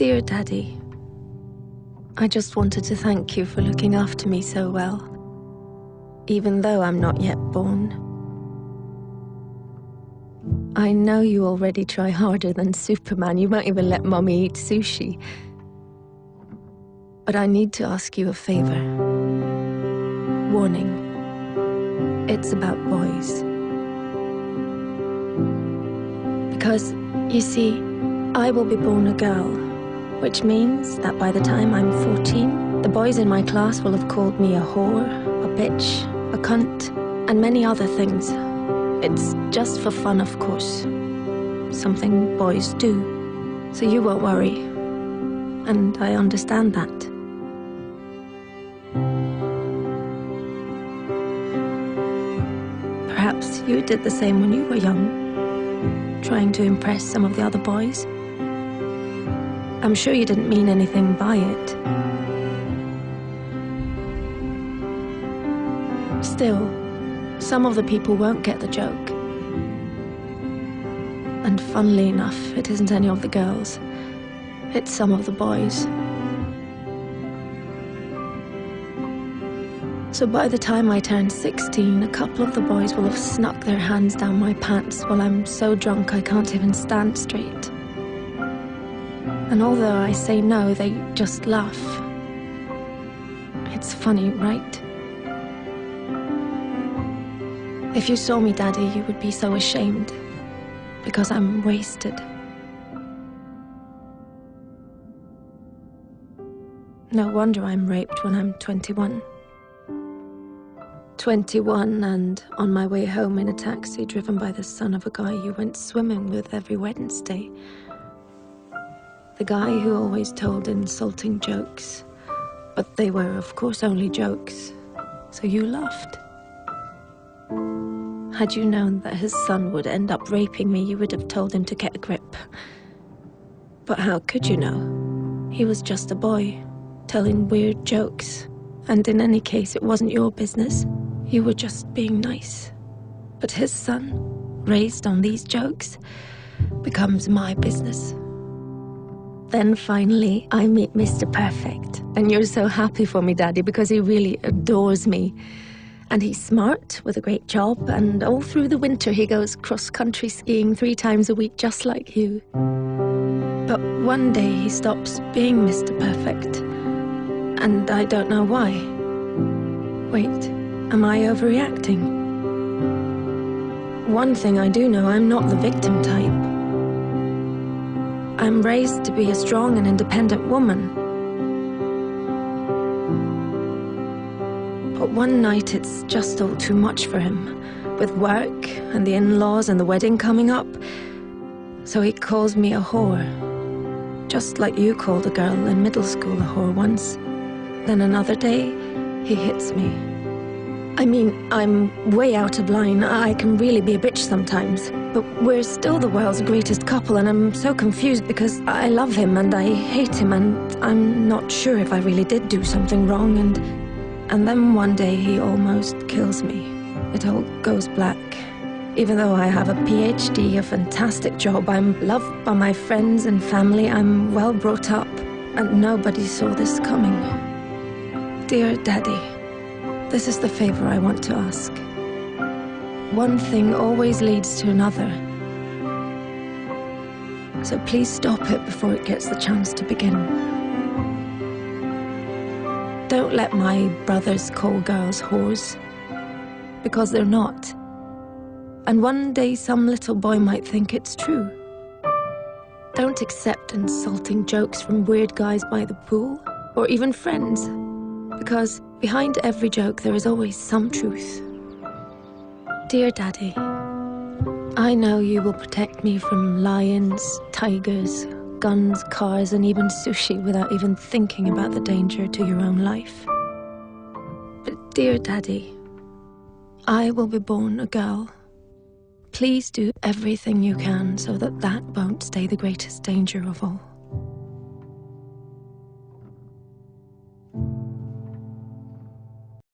Dear Daddy, I just wanted to thank you for looking after me so well, even though I'm not yet born. I know you already try harder than Superman. You might even let Mommy eat sushi. But I need to ask you a favor. Warning. It's about boys. Because, you see, I will be born a girl, which means that by the time I'm 14, the boys in my class will have called me a whore, a bitch, a cunt, and many other things. It's just for fun, of course. Something boys do. So you won't worry. And I understand that. Perhaps you did the same when you were young, trying to impress some of the other boys. I'm sure you didn't mean anything by it. Still, some of the people won't get the joke. And funnily enough, it isn't any of the girls. It's some of the boys. So by the time I turn 16, a couple of the boys will have snuck their hands down my pants while I'm so drunk I can't even stand straight. And although I say no, they just laugh. It's funny, right? If you saw me, Daddy, you would be so ashamed, because I'm wasted. No wonder I'm raped when I'm 21. 21 and on my way home in a taxi driven by the son of a guy you went swimming with every Wednesday. The guy who always told insulting jokes, but they were, of course, only jokes, so you laughed. Had you known that his son would end up raping me, you would have told him to get a grip. But how could you know? He was just a boy, telling weird jokes. And in any case, it wasn't your business. You were just being nice. But his son, raised on these jokes, becomes my business. Then finally, I meet Mr. Perfect. And you're so happy for me, Daddy, because he really adores me. And he's smart, with a great job, and all through the winter he goes cross-country skiing 3 times a week, just like you. But one day he stops being Mr. Perfect. And I don't know why. Wait, am I overreacting? One thing I do know, I'm not the victim type. I'm raised to be a strong and independent woman. But one night it's just all too much for him, with work and the in-laws and the wedding coming up. So he calls me a whore, just like you called a girl in middle school a whore once. Then another day, he hits me. I mean, I'm way out of line. I can really be a bitch sometimes. But we're still the world's greatest couple, and I'm so confused because I love him and I hate him, and I'm not sure if I really did do something wrong, and then one day he almost kills me. It all goes black. Even though I have a PhD, a fantastic job, I'm loved by my friends and family, I'm well brought up, and nobody saw this coming. Dear Daddy, this is the favor I want to ask. One thing always leads to another. So please stop it before it gets the chance to begin. Don't let my brothers call girls whores, because they're not. And one day some little boy might think it's true. Don't accept insulting jokes from weird guys by the pool, or even friends. Because behind every joke there is always some truth. Dear Daddy, I know you will protect me from lions, tigers, guns, cars, and even sushi without even thinking about the danger to your own life. But dear Daddy, I will be born a girl. Please do everything you can so that that won't stay the greatest danger of all.